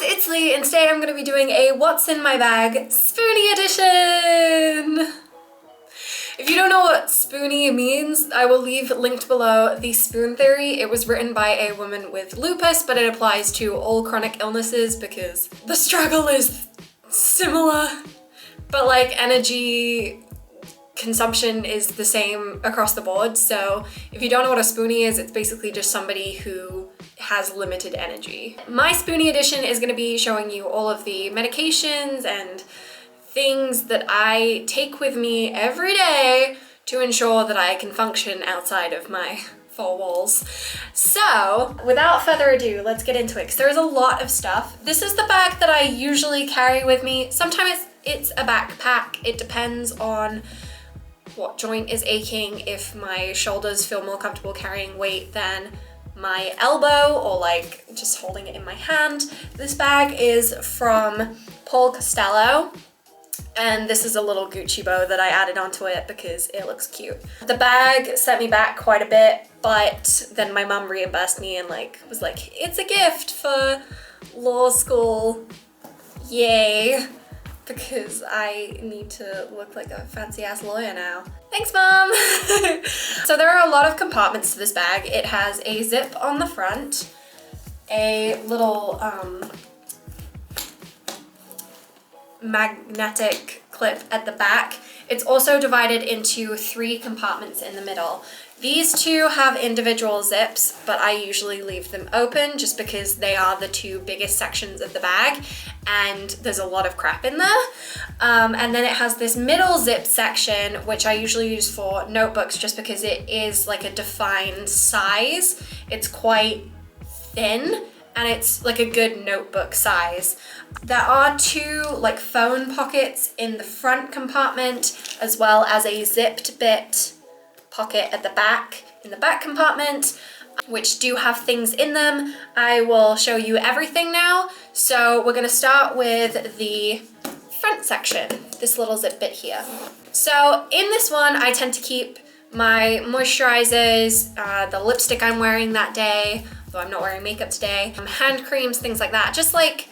it's Leigh, and today I'm going to be doing a What's in My Bag Spoonie edition! If you don't know what Spoonie means, I will leave linked below the spoon theory. It was written by a woman with lupus, but it applies to all chronic illnesses because the struggle is similar, but like energy consumption is the same across the board. So if you don't know what a Spoonie is, it's basically just somebody who has limited energy. My Spoonie edition is going to be showing you all of the medications and things that I take with me every day to ensure that I can function outside of my four walls. So without further ado, let's get into it because there's a lot of stuff. This is the bag that I usually carry with me. Sometimes it's a backpack. It depends on what joint is aching. If my shoulders feel more comfortable carrying weight than my elbow, or like just holding it in my hand. This bag is from Paul Costello, and this is a little Gucci bow that I added onto it because it looks cute. The bag set me back quite a bit, but then my mum reimbursed me and was like, it's a gift for law school, yay, because I need to look like a fancy ass lawyer now. Thanks, Mom! So there are a lot of compartments to this bag. It has a zip on the front, a little magnetic clip at the back. It's also divided into 3 compartments in the middle. These two have individual zips, but I usually leave them open just because they are the 2 biggest sections of the bag and there's a lot of crap in there. And then it has this middle zip section, which I usually use for notebooks just because it is like a defined size. It's quite thin and it's like a good notebook size. There are 2 like phone pockets in the front compartment, as well as a zipped bit pocket at the back in the back compartment, which do have things in them. I will show you everything now. So we're going to start with the front section, this little zip bit here. So in this one, I tend to keep my moisturizers, the lipstick I'm wearing that day, though I'm not wearing makeup today, hand creams, things like that, just like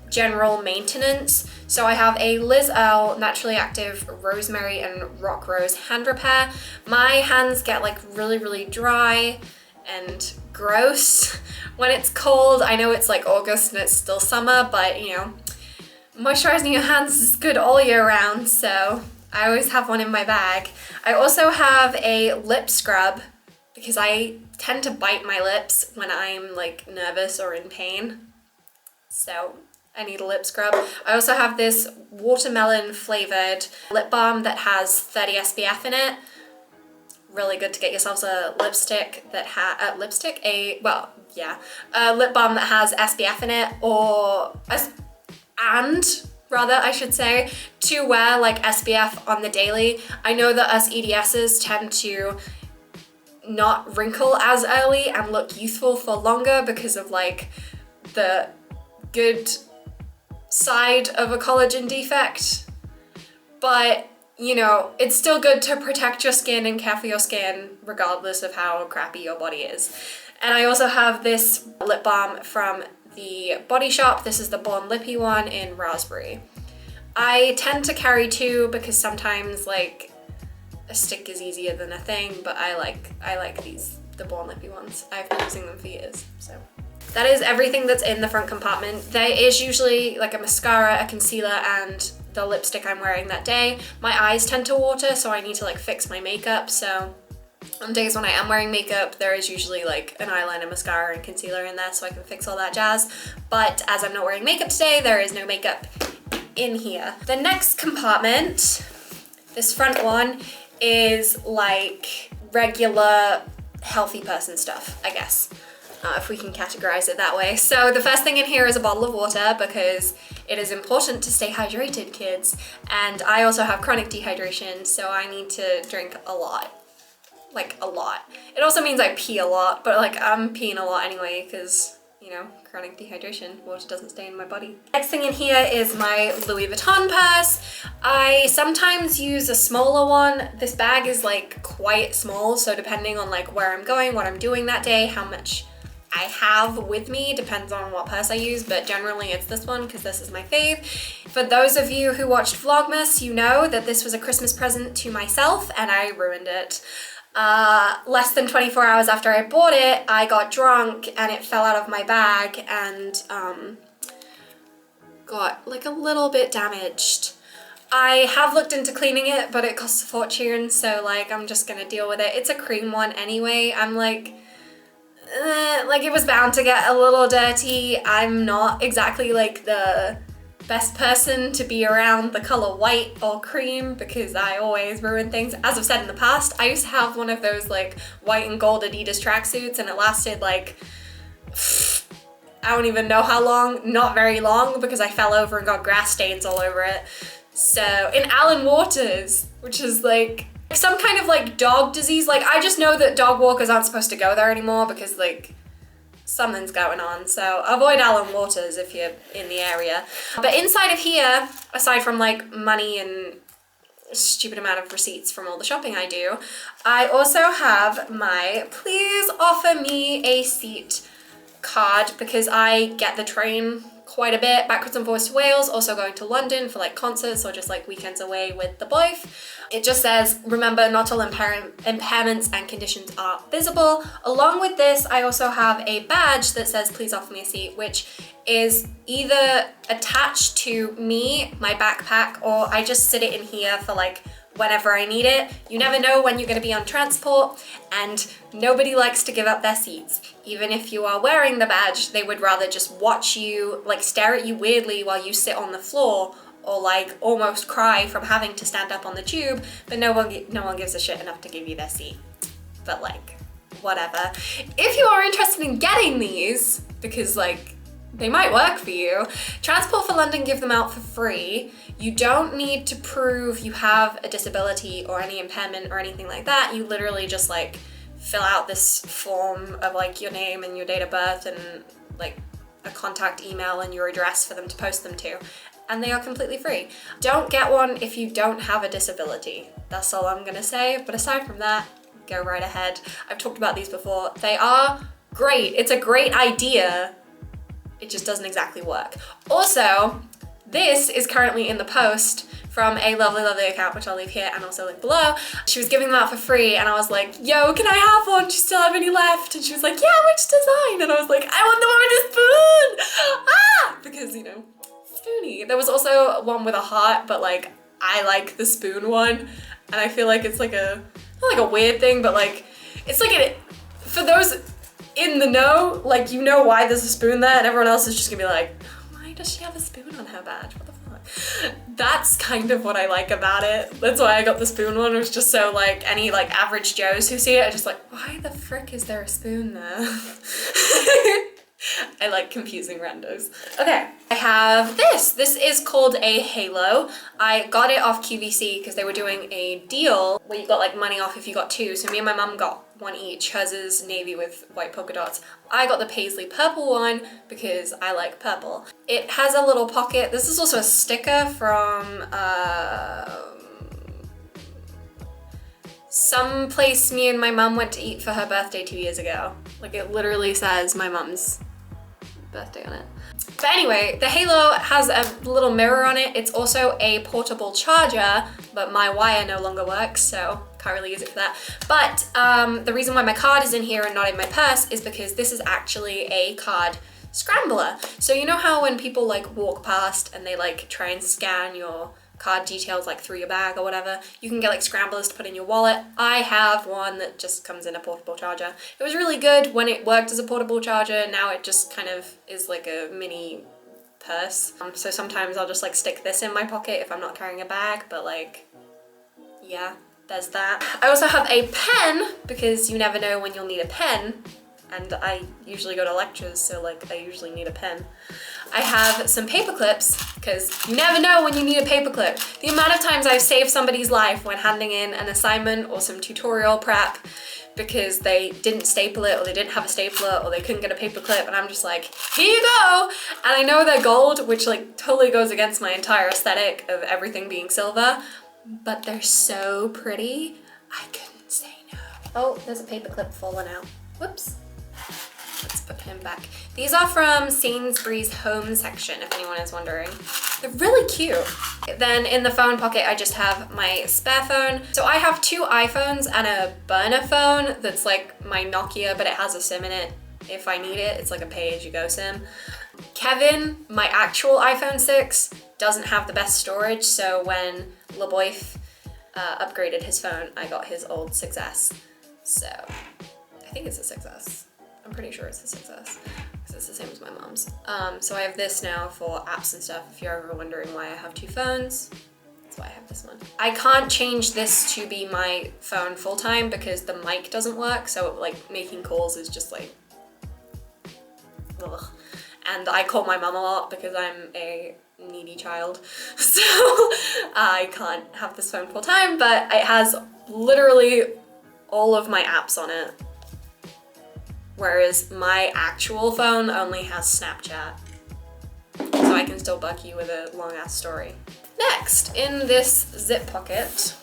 general maintenance. So I have a Liz Earle Naturally Active Rosemary and Rock Rose hand repair. My hands get like really dry and gross when it's cold. I know it's like August and it's still summer, but you know, moisturizing your hands is good all year round, so I always have one in my bag. I also have a lip scrub because I tend to bite my lips when I'm like nervous or in pain. So I need a lip scrub. I also have this watermelon flavored lip balm that has 30 SPF in it. Really good to get yourselves a lipstick that a lip balm that has SPF in it, I should say, to wear like SPF on the daily. I know that us EDSs tend to not wrinkle as early and look youthful for longer because of like the good side of a collagen defect, but you know, it's still good to protect your skin and care for your skin regardless of how crappy your body is. And I also have this lip balm from the Body Shop. This is the Born Lippy one in raspberry. I tend to carry 2 because sometimes like a stick is easier than a thing, but I like these, the Born Lippy ones. I've been using them for years, so. That is everything that's in the front compartment. There is usually like a mascara, a concealer, and the lipstick I'm wearing that day. My eyes tend to water, so I need to like fix my makeup. So on days when I am wearing makeup, there is usually like an eyeliner, mascara, and concealer in there so I can fix all that jazz. But as I'm not wearing makeup today, there is no makeup in here. The next compartment, this front one, is like regular healthy person stuff, I guess. If we can categorize it that way. So the first thing in here is a bottle of water because it is important to stay hydrated, kids. And I also have chronic dehydration, so I need to drink a lot. Like a lot. It also means I pee a lot, but like I'm peeing a lot anyway because, you know, chronic dehydration, water doesn't stay in my body. Next thing in here is my Louis Vuitton purse. I sometimes use a smaller one. This bag is like quite small, so depending on like where I'm going, what I'm doing that day, how much I have with me, depends on what purse I use, but generally it's this one because this is my fave. For those of you who watched Vlogmas, you know that this was a Christmas present to myself and I ruined it. Less than 24 hours after I bought it, I got drunk and it fell out of my bag and got like a little bit damaged. I have looked into cleaning it, but it costs a fortune, so like I'm just gonna deal with it. It's a cream one anyway. I'm like it was bound to get a little dirty. I'm not exactly like the best person to be around the color white or cream because I always ruin things. As I've said in the past, I used to have one of those like white and gold Adidas tracksuits and it lasted like, I don't even know how long, not very long, because I fell over and got grass stains all over it. So in Allen Waters, which is like some kind of like dog disease, like I just know that dog walkers aren't supposed to go there anymore because like something's going on, so avoid Allen Waters if you're in the area. But inside of here, aside from like money and a stupid amount of receipts from all the shopping I do, I also have my please offer me a seat card because I get the train quite a bit backwards and forwards to Wales, also going to London for like concerts or just like weekends away with the boys. It just says, remember, not all impairments and conditions are visible. Along with this, I also have a badge that says, please offer me a seat, which is either attached to me, my backpack, or I just sit it in here for like whenever I need it. You never know when you're gonna be on transport, and nobody likes to give up their seats. Even if you are wearing the badge, they would rather just watch you, like stare at you weirdly while you sit on the floor, or like almost cry from having to stand up on the tube, but no one gives a shit enough to give you their seat. But like, whatever. If you are interested in getting these, because like, they might work for you, Transport for London give them out for free. You don't need to prove you have a disability or any impairment or anything like that. You literally just like fill out this form of like your name and your date of birth and like a contact email and your address for them to post them to. And they are completely free. Don't get one if you don't have a disability. That's all I'm gonna say. But aside from that, go right ahead. I've talked about these before. They are great. It's a great idea. It just doesn't exactly work. Also, this is currently in the post from a lovely account, which I'll leave here and also link below. She was giving them out for free and I was like, yo, can I have one? Do you still have any left? And she was like, yeah, which design? And I was like, I want the one with the spoon! Ah! Because, you know, Spoonie. There was also one with a heart, but like, I like the spoon one. And I feel like it's like a, not like a weird thing, but like, it's like for those in the know, like you know why there's a spoon there and everyone else is just gonna be like, why does she have a spoon on her badge? What the fuck? That's kind of what I like about it. That's why I got the spoon one. It was just so like any like average Joes who see it are just like, why the frick is there a spoon there? I like confusing randos. Okay, I have this. This is called a halo. I got it off QVC because they were doing a deal where you got like money off if you got two. So me and my mum got one each. Hers is navy with white polka dots. I got the paisley purple one because I like purple. It has a little pocket. This is also a sticker from some place me and my mum went to eat for her birthday 2 years ago. Like it literally says my mum's birthday on it. But anyway, the halo has a little mirror on it. It's also a portable charger, but my wire no longer works, so can't really use it for that. But the reason why my card is in here and not in my purse is because this is actually a card scrambler. So you know how when people like walk past and they like try and scan your card details like through your bag or whatever, you can get like scramblers to put in your wallet. I have one that just comes in a portable charger. It was really good when it worked as a portable charger. Now it just kind of is like a mini purse. So sometimes I'll just like stick this in my pocket if I'm not carrying a bag, but like, yeah, there's that. I also have a pen because you never know when you'll need a pen. And I usually go to lectures, so like I usually need a pen. I have some paper clips because you never know when you need a paper clip. The amount of times I've saved somebody's life when handing in an assignment or some tutorial prep because they didn't staple it or they didn't have a stapler or they couldn't get a paper clip, and I'm just like, here you go! And I know they're gold, which like totally goes against my entire aesthetic of everything being silver, but they're so pretty, I couldn't say no. Oh, there's a paper clip falling out. Whoops. Let's put him back. These are from Sainsbury's home section, if anyone is wondering. They're really cute. Then in the phone pocket, I just have my spare phone. So I have 2 iPhones and a burner phone that's like my Nokia, but it has a SIM in it if I need it. It's like a pay-as-you-go SIM. Kevin, my actual iPhone 6, doesn't have the best storage, so when LeBoif upgraded his phone, I got his old 6S. So I think it's a 6S. I'm pretty sure it's a 6S because it's the same as my mom's. So I have this now for apps and stuff. If you're ever wondering why I have 2 phones, that's why I have this one. I can't change this to be my phone full time because the mic doesn't work. So like making calls is just like, ugh. And I call my mom a lot because I'm a needy child. So I can't have this phone full time, but it has literally all of my apps on it. Whereas my actual phone only has Snapchat. So I can still bug you with a long ass story. Next, in this zip pocket.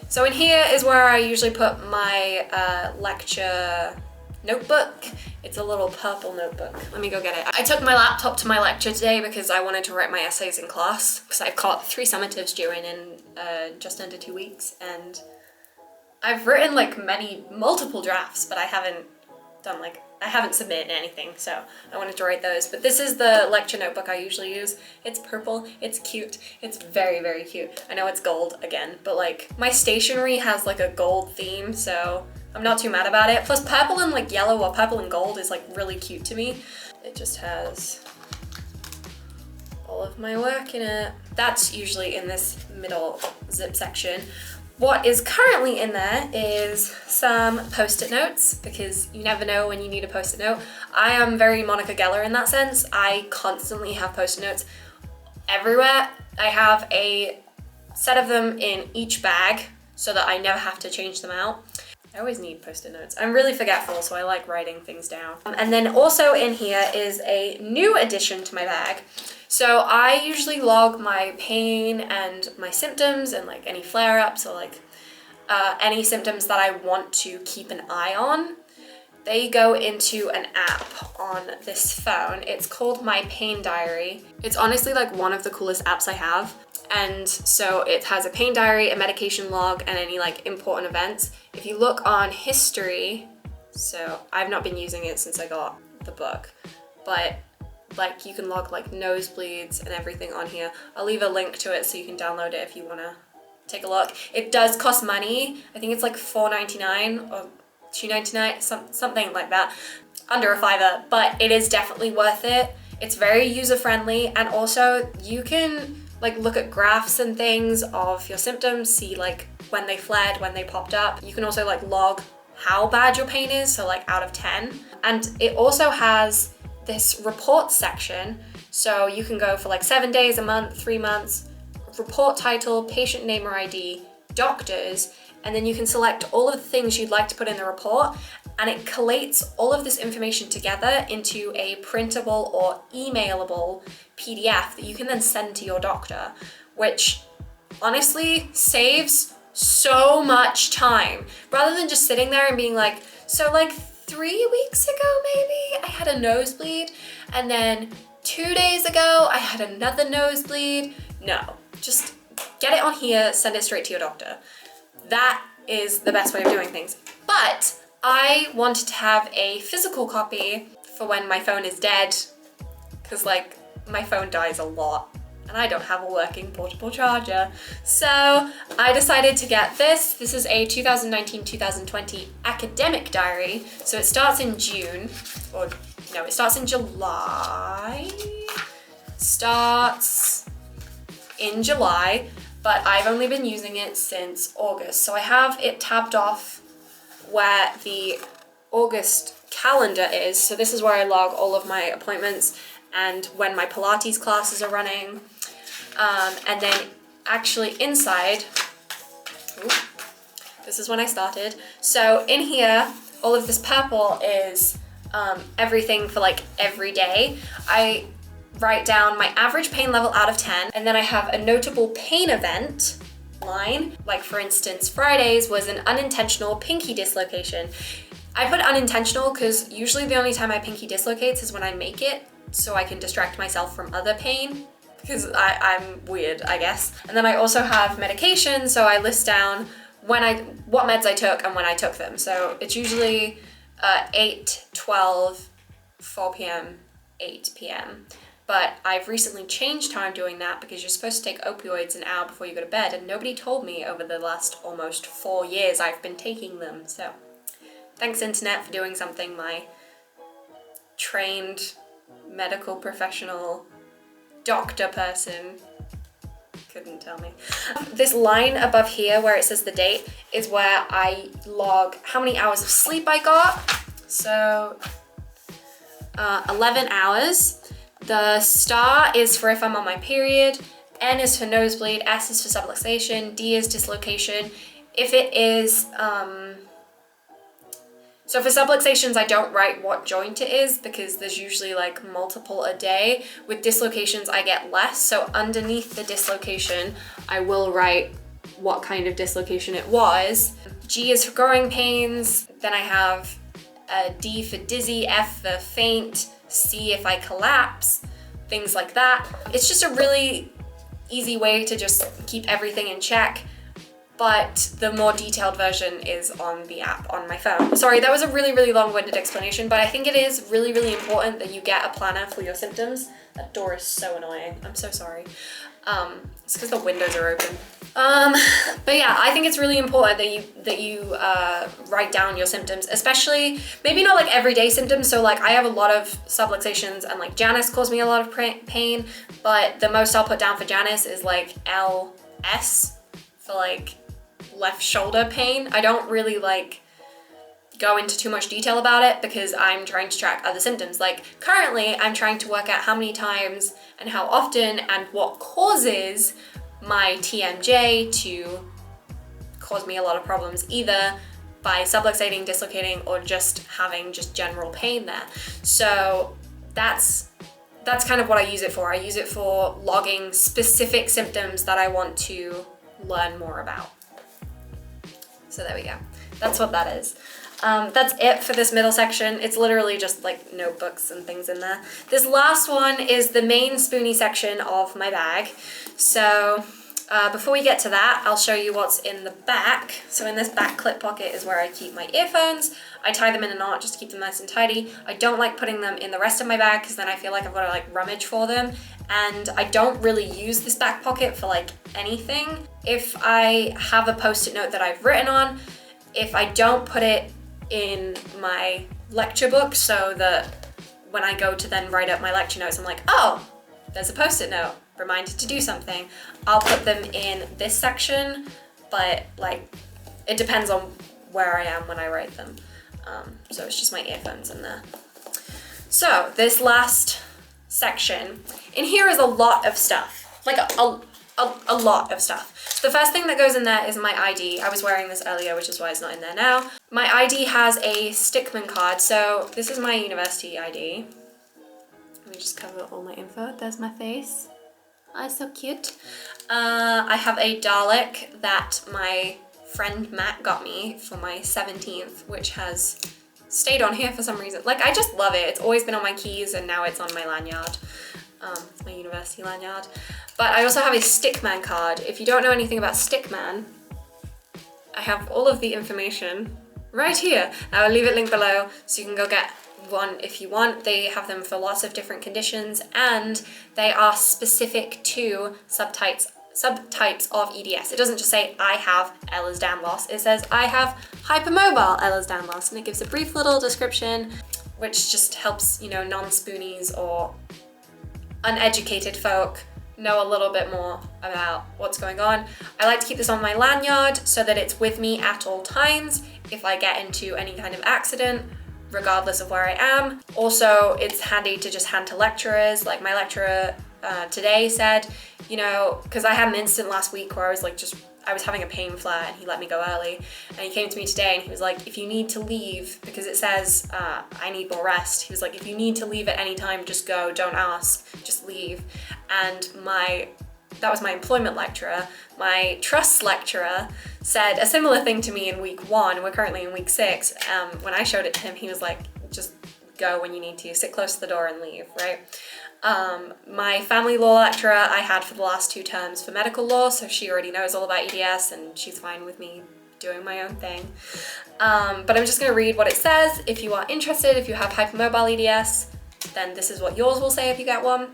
So in here is where I usually put my lecture notebook. It's a little purple notebook. Let me go get it. I took my laptop to my lecture today because I wanted to write my essays in class because I've got 3 summatives due in just under 2 weeks, and I've written like multiple drafts, but I haven't submitted anything, so I wanted to write those. But this is the lecture notebook I usually use. It's purple, it's cute, it's very, very cute. I know it's gold again, but like my stationery has like a gold theme, so I'm not too mad about it. Plus purple and like yellow or purple and gold is like really cute to me. It just has all of my work in it. That's usually in this middle zip section. What is currently in there is some post-it notes, because you never know when you need a post-it note. I am very Monica Geller in that sense. I constantly have post-it notes everywhere. I have a set of them in each bag so that I never have to change them out. I always need post-it notes. I'm really forgetful, so I like writing things down. And then also in here is a new addition to my bag. So I usually log my pain and my symptoms and like any flare-ups or like any symptoms that I want to keep an eye on. They go into an app on this phone. It's called My Pain Diary. It's honestly like one of the coolest apps I have. And so it has a pain diary, a medication log, and any like important events. If you look on history, so I've not been using it since I got the book, but like you can log like nosebleeds and everything on here. I'll leave a link to it so you can download it if you wanna take a look. It does cost money. I think it's like $4.99 or $2.99, something like that, under a $5, but it is definitely worth it. It's very user-friendly, and also you can like look at graphs and things of your symptoms, see like when they flared, when they popped up. You can also like log how bad your pain is, so like out of 10. And it also has this report section, so you can go for like 7 days, a month, 3 months, report title, patient name or ID, doctors, and then you can select all of the things you'd like to put in the report, and it collates all of this information together into a printable or emailable PDF that you can then send to your doctor, which honestly saves so much time. Rather than just sitting there and being like, so like 3 weeks ago maybe I had a nosebleed, and then 2 days ago I had another nosebleed. No, just get it on here, send it straight to your doctor. That is the best way of doing things. But I wanted to have a physical copy for when my phone is dead, because like my phone dies a lot and I don't have a working portable charger. So I decided to get this. This is a 2019-2020 academic diary. So it starts in June, or no, it starts in July. Starts in July, but I've only been using it since August. So I have it tabbed off where the August calendar is. So this is where I log all of my appointments and when my Pilates classes are running. And then actually inside, this is when I started. So in here, all of this purple is everything for like every day. I write down my average pain level out of 10, and then I have a notable pain event line. Like for instance, Fridays was an unintentional pinky dislocation. I put unintentional because usually the only time my pinky dislocates is when I make it, so I can distract myself from other pain, because I'm weird, I guess. And then I also have medication, so I list down what meds I took and when I took them. So it's usually 8, 12, 4 p.m., 8 p.m. But I've recently changed how I'm doing that because you're supposed to take opioids an hour before you go to bed, and nobody told me over the last almost 4 years I've been taking them. So thanks internet for doing something my trained medical professional doctor person couldn't tell me. This line above here where it says the date is where I log how many hours of sleep I got. So 11 hours. The star is for if I'm on my period, N is for nosebleed, S is for subluxation, D is dislocation. If it is, so for subluxations, I don't write what joint it is because there's usually like multiple a day. With dislocations, I get less. So underneath the dislocation, I will write what kind of dislocation it was. G is for growing pains. Then I have D for dizzy, F for faint, C if I collapse, things like that. It's just a really easy way to just keep everything in check, but the more detailed version is on the app on my phone. Sorry, that was a really, really long-winded explanation, but I think it is really, really important that you get a planner for your symptoms. That door is so annoying. I'm so sorry. It's because the windows are open. But yeah, I think it's really important that you write down your symptoms, especially maybe not like everyday symptoms. So like I have a lot of subluxations and like Janus caused me a lot of pain, but the most I'll put down for Janus is like LS for like left shoulder pain. I don't really like go into too much detail about it because I'm trying to track other symptoms. Like currently I'm trying to work out how many times and how often and what causes my TMJ to cause me a lot of problems, either by subluxating, dislocating, or just having just general pain there. So that's kind of what I use it for. I use it for logging specific symptoms that I want to learn more about. So there we go. That's what that is. That's it for this middle section. It's literally just like notebooks and things in there. This last one is the main Spoonie section of my bag. So before we get to that, I'll show you what's in the back. So in this back clip pocket is where I keep my earphones. I tie them in a knot just to keep them nice and tidy. I don't like putting them in the rest of my bag because then I feel like I've got to like rummage for them. And I don't really use this back pocket for like anything. If I have a post-it note that I've written on, if I don't put it in my lecture book so that when I go to then write up my lecture notes, I'm like, oh, there's a post-it note, reminded to do something. I'll put them in this section, but like, it depends on where I am when I write them. So it's just my earphones in there. So this last section, in here is a lot of stuff, like a lot of stuff. The first thing that goes in there is my ID. I was wearing this earlier, which is why it's not in there now. My ID has a Stickman card. So this is my university ID. Let me just cover all my info. There's my face. Oh, so cute. I have a Dalek that my friend Matt got me for my 17th, which has stayed on here for some reason. Like, I just love it. It's always been on my keys and now it's on my lanyard. My university lanyard. But I also have a Stickman card. If you don't know anything about Stickman, I have all of the information right here. I will leave it linked below so you can go get one if you want. They have them for lots of different conditions and they are specific to subtypes of EDS. It doesn't just say I have Ehlers-Danlos, it says I have hypermobile Ehlers-Danlos, and it gives a brief little description which just helps, you know, non-spoonies or uneducated folk know a little bit more about what's going on. I like to keep this on my lanyard so that it's with me at all times if I get into any kind of accident, regardless of where I am. Also, it's handy to just hand to lecturers. Like my lecturer today said, you know, because I had an incident last week where I was like I was having a pain flare and he let me go early, and he came to me today and he was like, if you need to leave, because it says I need more rest, he was like, if you need to leave at any time, just go, don't ask, just leave. And that was my employment lecturer. My trusts lecturer said a similar thing to me in week 1. We're currently in week 6. When I showed it to him, he was like, just go when you need to, sit close to the door and leave, right? My family law lecturer I had for the last 2 terms for medical law, so she already knows all about EDS and she's fine with me doing my own thing. But I'm just going to read what it says. If you are interested, if you have hypermobile EDS, then this is what yours will say if you get one.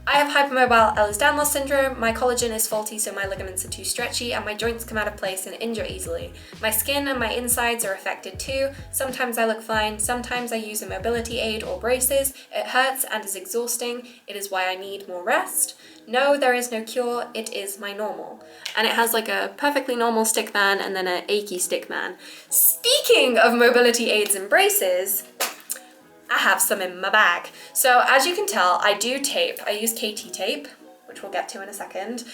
I have hypermobile Ehlers-Danlos syndrome. My collagen is faulty, so my ligaments are too stretchy and my joints come out of place and injure easily. My skin and my insides are affected too. Sometimes I look fine, sometimes I use a mobility aid or braces. It hurts and is exhausting. It is why I need more rest. No, there is no cure. It is my normal. And it has like a perfectly normal stickman and then an achy stickman. Speaking of mobility aids and braces, I have some in my bag. So as you can tell, I do tape. I use KT tape, which we'll get to in a second.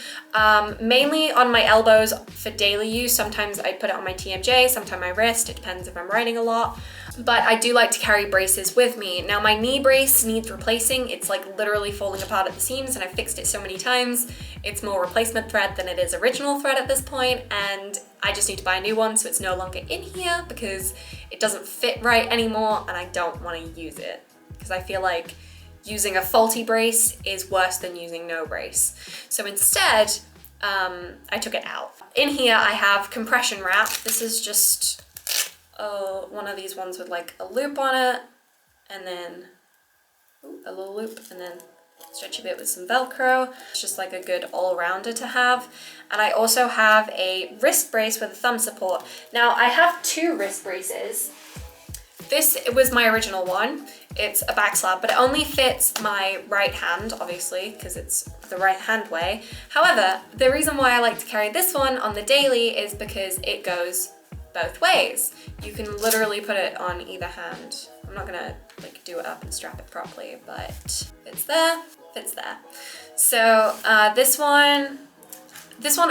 Mainly on my elbows for daily use. Sometimes I put it on my TMJ, sometimes my wrist. It depends if I'm writing a lot. But I do like to carry braces with me. Now my knee brace needs replacing. It's like literally falling apart at the seams and I've fixed it so many times. It's more replacement thread than it is original thread at this point, and I just need to buy a new one so it's no longer in here because it doesn't fit right anymore and I don't want to use it because I feel like using a faulty brace is worse than using no brace. So instead, I took it out. In here I have compression wrap. This is just one of these ones with like a loop on it and then a little loop and then stretchy bit with some Velcro. It's just like a good all-rounder to have. And I also have a wrist brace with a thumb support. Now I have 2 wrist braces. This was my original one. It's a back slab, but it only fits my right hand, obviously, because it's the right hand way. However, the reason why I like to carry this one on the daily is because it goes both ways. You can literally put it on either hand. I'm not gonna like do it up and strap it properly, but fits there, fits there. So this one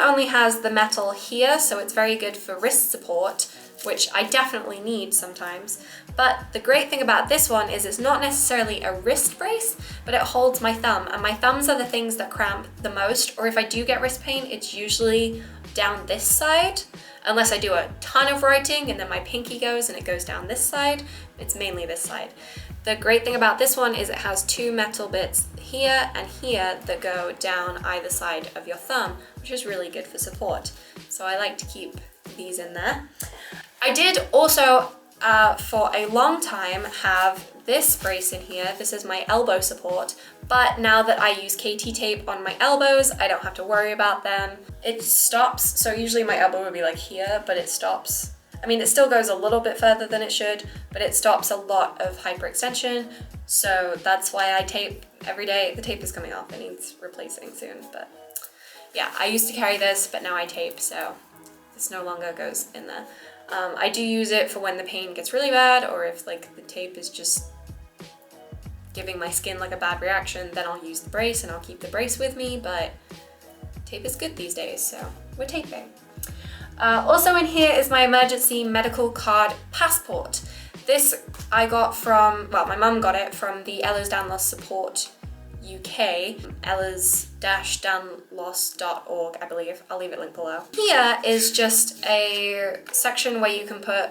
only has the metal here, so it's very good for wrist support, which I definitely need sometimes. But the great thing about this one is it's not necessarily a wrist brace, but it holds my thumb, and my thumbs are the things that cramp the most, or if I do get wrist pain, it's usually down this side. Unless I do a ton of writing and then my pinky goes and it goes down this side, it's mainly this side. The great thing about this one is it has 2 metal bits here and here that go down either side of your thumb, which is really good for support. So I like to keep these in there. I did also, for a long time, have this brace in here. This is my elbow support, but now that I use KT tape on my elbows, I don't have to worry about them. It stops, so usually my elbow would be like here, but it stops. I mean, it still goes a little bit further than it should, but it stops a lot of hyperextension, so that's why I tape every day. The tape is coming off, it needs replacing soon, but yeah, I used to carry this, but now I tape, so this no longer goes in there. I do use it for when the pain gets really bad, or if like the tape is just giving my skin like a bad reaction, then I'll use the brace and I'll keep the brace with me, but tape is good these days, so we're taping. Also in here is my emergency medical card passport. This I got from, well, my mum got it from the Ehlers-Danlos Support UK, ehlers-danlos.org, I believe. I'll leave it linked below. Here is just a section where you can put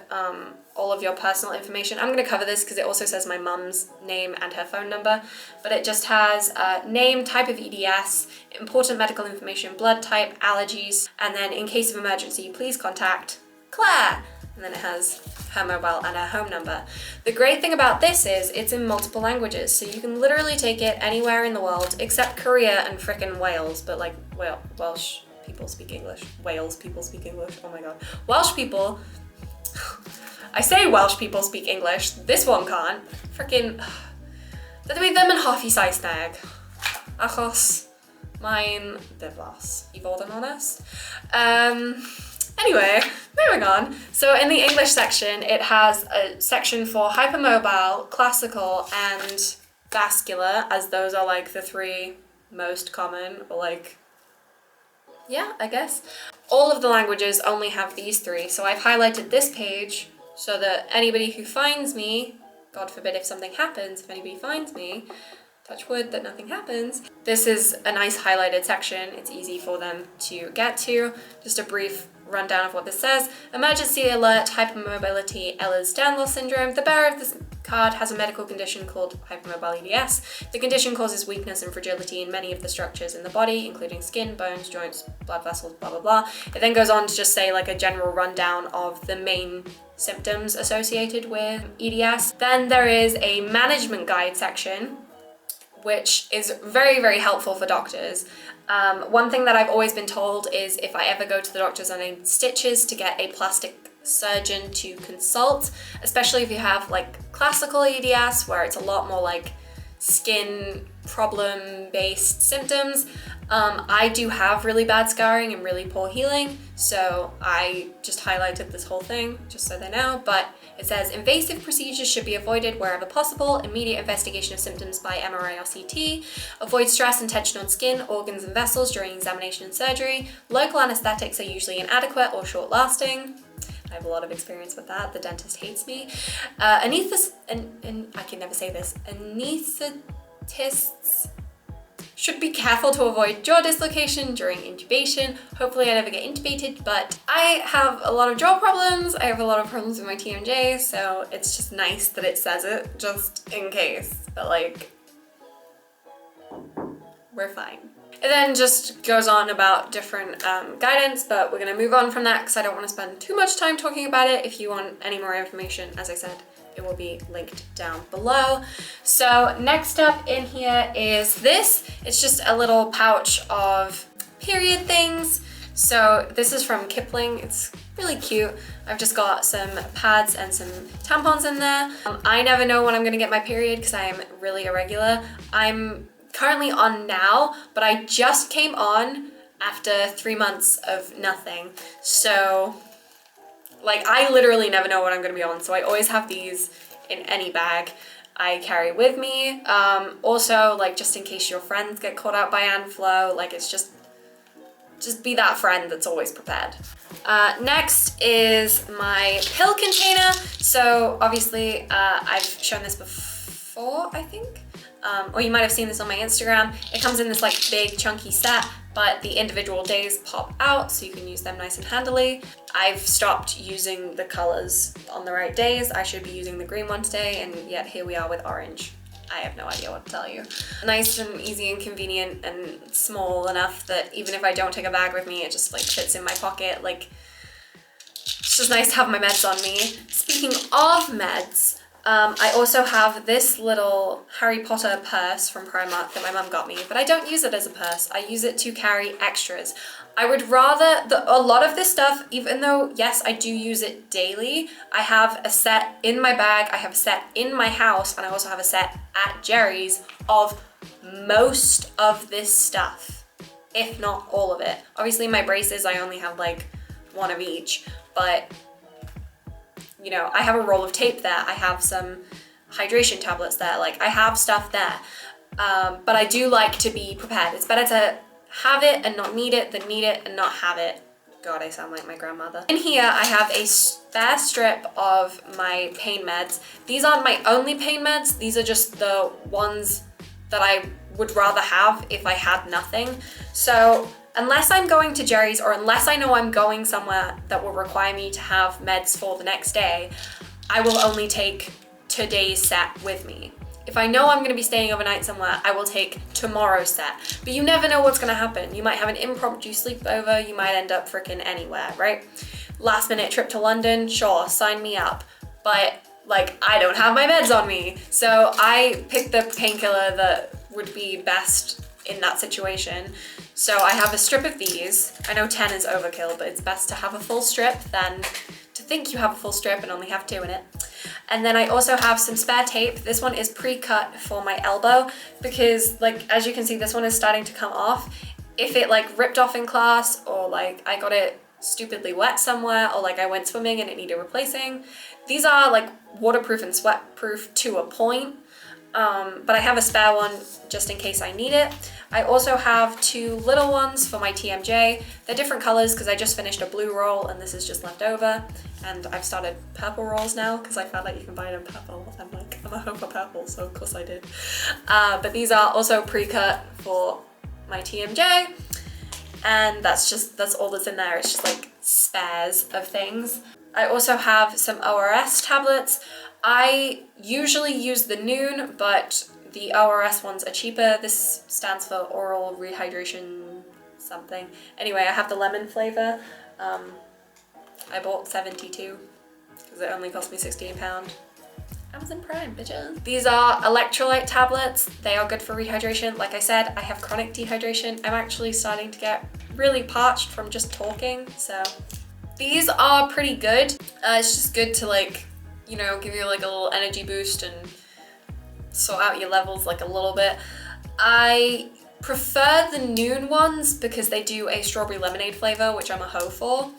all of your personal information. I'm going to cover this because it also says my mum's name and her phone number, but it just has name, type of EDS, important medical information, blood type, allergies, and then in case of emergency, please contact Claire. And then it has her mobile and her home number. The great thing about this is it's in multiple languages, so you can literally take it anywhere in the world except Korea and frickin' Wales, but like, well, Welsh people speak English. Wales people speak English, oh my god. Welsh people, I say Welsh people speak English, this one can't. Frickin', dydw I ddim yn hoffi Saesneg, achos mae'n ddiflas, I fod yn honest. Anyway, moving on. So in the English section, it has a section for hypermobile, classical, and vascular, as those are like the 3 most common, or like, yeah, I guess. All of the languages only have these 3, so I've highlighted this page so that anybody who finds me, God forbid if something happens, if anybody finds me, touch wood that nothing happens, this is a nice highlighted section. It's easy for them to get to. Just a brief rundown of what this says. Emergency alert, hypermobility, Ehlers-Danlos syndrome. The bearer of this card has a medical condition called hypermobile EDS. The condition causes weakness and fragility in many of the structures in the body, including skin, bones, joints, blood vessels, blah, blah, blah. It then goes on to just say like a general rundown of the main symptoms associated with EDS. Then there is a management guide section, which is very, very helpful for doctors. One thing that I've always been told is if I ever go to the doctors and I need stitches, to get a plastic surgeon to consult, especially if you have like classical EDS where it's a lot more like skin problem based symptoms. I do have really bad scarring and really poor healing, so I just highlighted this whole thing just so they know. But it says invasive procedures should be avoided wherever possible, immediate investigation of symptoms by MRI or CT, avoid stress and tension on skin, organs and vessels during examination and surgery, local anesthetics are usually inadequate or short lasting. I have a lot of experience with that. The dentist hates me. I can never say this. Anesthetists should be careful to avoid jaw dislocation during intubation. Hopefully I never get intubated, but I have a lot of jaw problems. I have a lot of problems with my TMJ, so it's just nice that it says it just in case. But like, we're fine. It then just goes on about different guidance, but we're gonna move on from that because I don't want to spend too much time talking about it. If you want any more information, as I said, it will be linked down below. So next up in here is this. It's just a little pouch of period things. So this is from Kipling. It's really cute. I've just got some pads and some tampons in there. I never know when I'm gonna get my period because I am really irregular. I'm currently on now, but I just came on after 3 months of nothing. So like, I literally never know what I'm gonna be on, so I always have these in any bag I carry with me. Also, like, just in case your friends get caught out by Anflow, like, it's just be that friend that's always prepared. Next is my pill container. So obviously, I've shown this before, I think. Or you might have seen this on my Instagram. It comes in this like big chunky set, but the individual days pop out so you can use them nice and handily. I've stopped using the colors on the right days. I should be using the green one today, and yet here we are with orange. I have no idea what to tell you. Nice and easy and convenient and small enough that even if I don't take a bag with me, it just like fits in my pocket. Like, it's just nice to have my meds on me. Speaking of meds, I also have this little Harry Potter purse from Primark that my mum got me, but I don't use it as a purse. I use it to carry extras. I would rather, a lot of this stuff, even though, yes, I do use it daily, I have a set in my bag, I have a set in my house, and I also have a set at Jerry's of most of this stuff, if not all of it. Obviously my braces, I only have like one of each, but you know, I have a roll of tape there. I have some hydration tablets there. Like, I have stuff there. But I do like to be prepared. It's better to have it and not need it than need it and not have it. God, I sound like my grandmother. In here, I have a spare strip of my pain meds. These aren't my only pain meds. These are just the ones that I would rather have if I had nothing. So unless I'm going to Jerry's or unless I know I'm going somewhere that will require me to have meds for the next day, I will only take today's set with me. If I know I'm going to be staying overnight somewhere, I will take tomorrow's set. But you never know what's going to happen. You might have an impromptu sleepover, you might end up freaking anywhere, right? Last minute trip to London, sure, sign me up. But like, I don't have my meds on me. So I picked the painkiller that would be best in that situation. So I have a strip of these. I know 10 is overkill, but it's best to have a full strip than to think you have a full strip and only have 2 in it. And then I also have some spare tape. This one is pre-cut for my elbow because, like, as you can see, this one is starting to come off. If it like ripped off in class, or like I got it stupidly wet somewhere, or like I went swimming and it needed replacing, these are like waterproof and sweat-proof to a point. But I have a spare one just in case I need it. I also have 2 little ones for my TMJ. They're different colors because I just finished a blue roll and this is just left over. And I've started purple rolls now because I found out you can buy it in purple. I'm like, I'm a hoe for purple, so of course I did. But these are also pre-cut for my TMJ. and that's all that's in there. It's just like spares of things. I also have some ORS tablets. I usually use the Noon, but the ORS ones are cheaper. This stands for oral rehydration something. Anyway, I have the lemon flavor. I bought 72 because it only cost me £16. Amazon Prime, bitches. These are electrolyte tablets. They are good for rehydration. Like I said, I have chronic dehydration. I'm actually starting to get really parched from just talking, so these are pretty good. It's just good to, like, you know, give you like a little energy boost and sort out your levels like a little bit. I prefer the Noon ones because they do a strawberry lemonade flavor, which I'm a hoe for.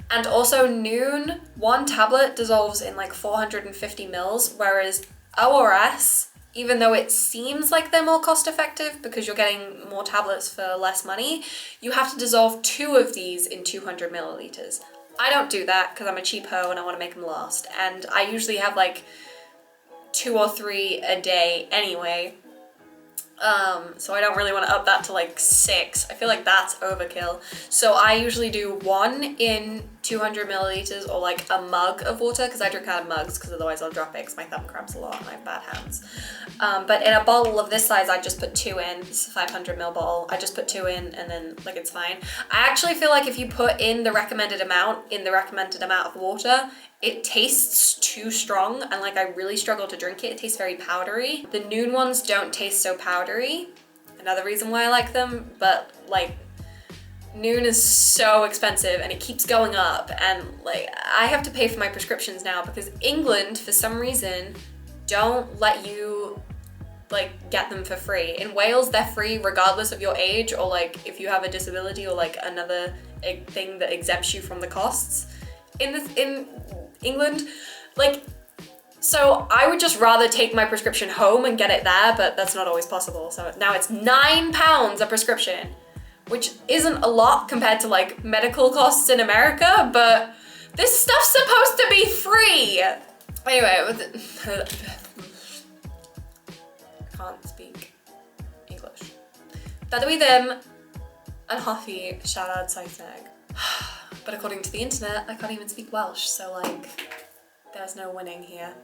And also Noon, one tablet dissolves in like 450 mils, whereas ORS, even though it seems like they're more cost effective because you're getting more tablets for less money, you have to dissolve 2 of these in 200 milliliters. I don't do that because I'm a cheap hoe and I want to make them last. And I usually have like 2 or 3 a day anyway. So I don't really want to up that to like 6. I feel like that's overkill. So I usually do 1 in 200 milliliters or like a mug of water, because I drink out of mugs because otherwise I'll drop it because my thumb cramps a lot and I have bad hands. But in a bottle of this size, I just put 2 in. It's a 500 ml bottle. I just put 2 in and then like it's fine. I actually feel like if you put in the recommended amount of water, it tastes too strong and like I really struggle to drink it. It tastes very powdery. The Noon ones don't taste so powdery. Another reason why I like them, but like Noon is so expensive and it keeps going up, and like I have to pay for my prescriptions now because England for some reason don't let you like get them for free. In Wales they're free regardless of your age or like if you have a disability or like another thing that exempts you from the costs. In England, like, so I would just rather take my prescription home and get it there, but that's not always possible. So now it's £9 a prescription, which isn't a lot compared to like medical costs in America, but this stuff's supposed to be free. Anyway, I can't speak English. That we them and Huffy shout out SOESIC. But according to the internet, I can't even speak Welsh, so like, there's no winning here.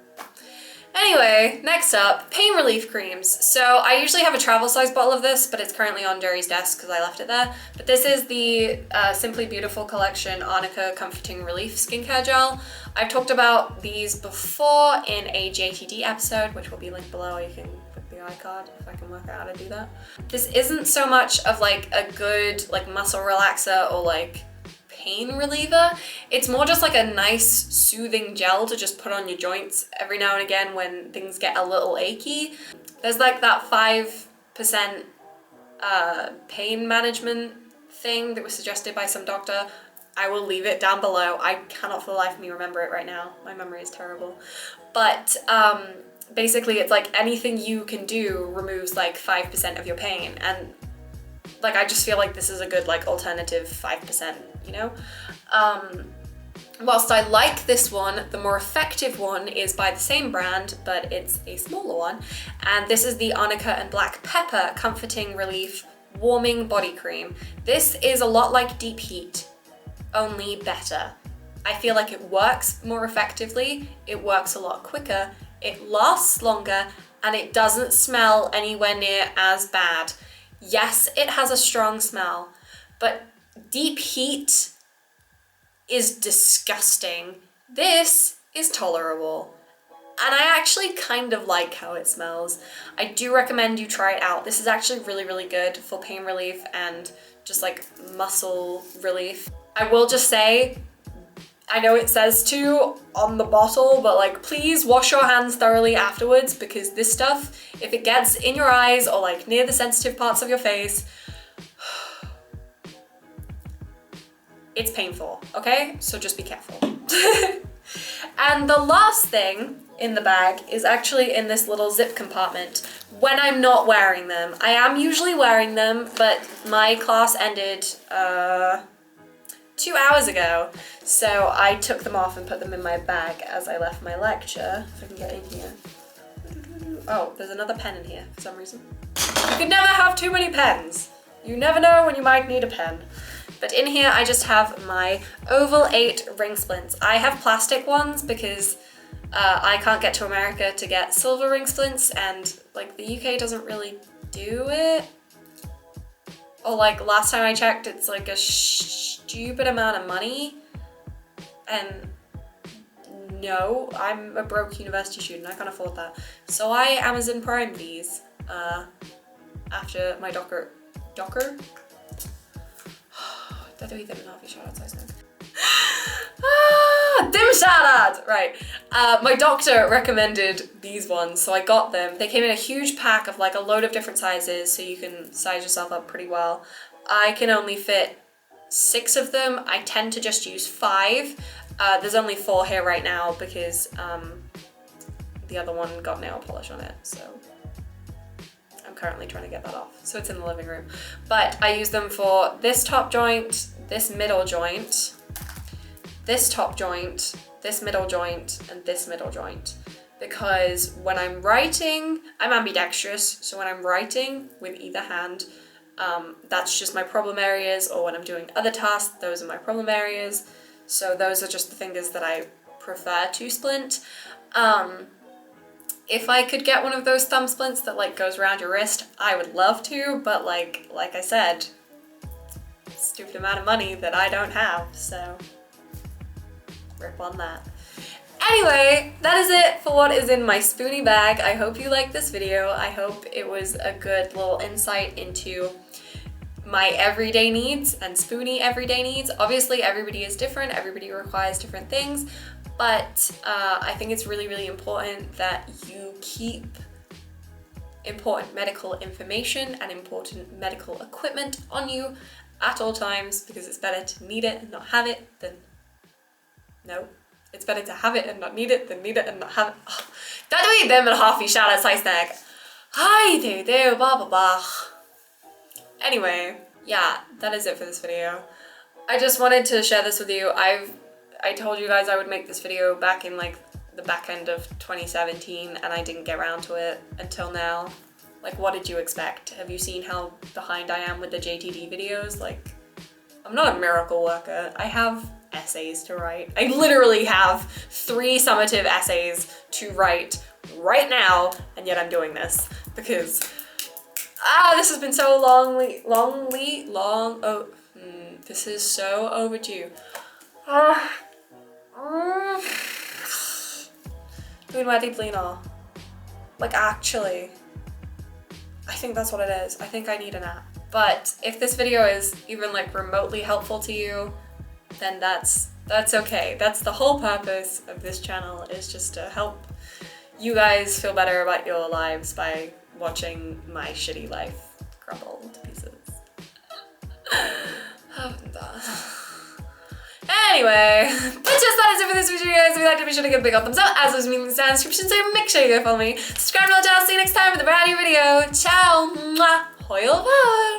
Anyway, next up, pain relief creams. So I usually have a travel size bottle of this, but it's currently on Jerry's desk because I left it there. But this is the Simply Beautiful Collection Arnica Comforting Relief Skincare Gel. I've talked about these before in a JTD episode, which will be linked below. You can put the iCard if I can work out how to do that. This isn't so much of like a good like muscle relaxer or like pain reliever. It's more just like a nice soothing gel to just put on your joints every now and again when things get a little achy. There's like that 5% pain management thing that was suggested by some doctor. I will leave it down below. I cannot for the life of me remember it right now. My memory is terrible. But basically it's like anything you can do removes like 5% of your pain, and like I just feel like this is a good like alternative 5%, you know? Whilst I like this one, the more effective one is by the same brand, but it's a smaller one. And this is the Arnica and Black Pepper Comforting Relief Warming Body Cream. This is a lot like Deep Heat, only better. I feel like it works more effectively, it works a lot quicker, it lasts longer, and it doesn't smell anywhere near as bad. Yes, it has a strong smell, but Deep Heat is disgusting. This is tolerable. And I actually kind of like how it smells. I do recommend you try it out. This is actually really, really good for pain relief and just like muscle relief. I will just say, I know it says to on the bottle, but like please wash your hands thoroughly afterwards, because this stuff, if it gets in your eyes or like near the sensitive parts of your face, it's painful, okay? So just be careful. And the last thing in the bag is actually in this little zip compartment when I'm not wearing them. I am usually wearing them, but my class ended 2 hours ago, so I took them off and put them in my bag as I left my lecture. If I can get in here. Oh, there's another pen in here for some reason. You can never have too many pens. You never know when you might need a pen. But in here I just have my Oval 8 ring splints. I have plastic ones because I can't get to America to get silver ring splints, and like the UK doesn't really do it. Or like last time I checked, it's like a stupid amount of money. And no, I'm a broke university student, I can't afford that. So I Amazon Prime these after my Docker? Daddy ddim yn hoffi siarad Saesneg. Dim siarad! Right. My doctor recommended these ones, so I got them. They came in a huge pack of like a load of different sizes, so you can size yourself up pretty well. I can only fit 6 of them. I tend to just use 5. There's only 4 here right now because the other one got nail polish on it, so I'm currently trying to get that off. So it's in the living room. But I use them for this top joint, this middle joint, this top joint, this middle joint, and this middle joint. Because when I'm writing, I'm ambidextrous, so when I'm writing with either hand, that's just my problem areas, or when I'm doing other tasks, those are my problem areas. So those are just the fingers that I prefer to splint. If I could get one of those thumb splints that like goes around your wrist, I would love to, but like I said, stupid amount of money that I don't have, so rip on that. Anyway, that is it for what is in my Spoonie bag. I hope you liked this video. I hope it was a good little insight into my everyday needs and Spoonie everyday needs. Obviously, everybody is different. Everybody requires different things, but I think it's really, really important that you keep important medical information and important medical equipment on you at all times, because it's better to need it and not have it than no. It's better to have it and not need it than need it and not have it. Oh, that dwi ddim yn hoffi siarad Saesneg. Hi there, blah blah blah. Anyway, yeah, that is it for this video. I just wanted to share this with you. I told you guys I would make this video back in like the back end of 2017, and I didn't get around to it until now. Like, what did you expect? Have you seen how behind I am with the JTD videos? Like, I'm not a miracle worker. I have essays to write. I literally have 3 summative essays to write right now, and yet I'm doing this because this has been so this is so overdue. Dwi'n wedi blino. Like, actually, I think that's what it is. I think I need a nap. But if this video is even like remotely helpful to you, then that's okay. That's the whole purpose of this channel, is just to help you guys feel better about your lives by watching my shitty life crumble to pieces. Anyway, but just that is it for this video, guys. If you liked it, be sure to give a big old thumbs up, as always, in the description, so make sure you go follow me. Subscribe to my channel. See you next time with a brand new video. Ciao! Mwah! Hwyl fawr!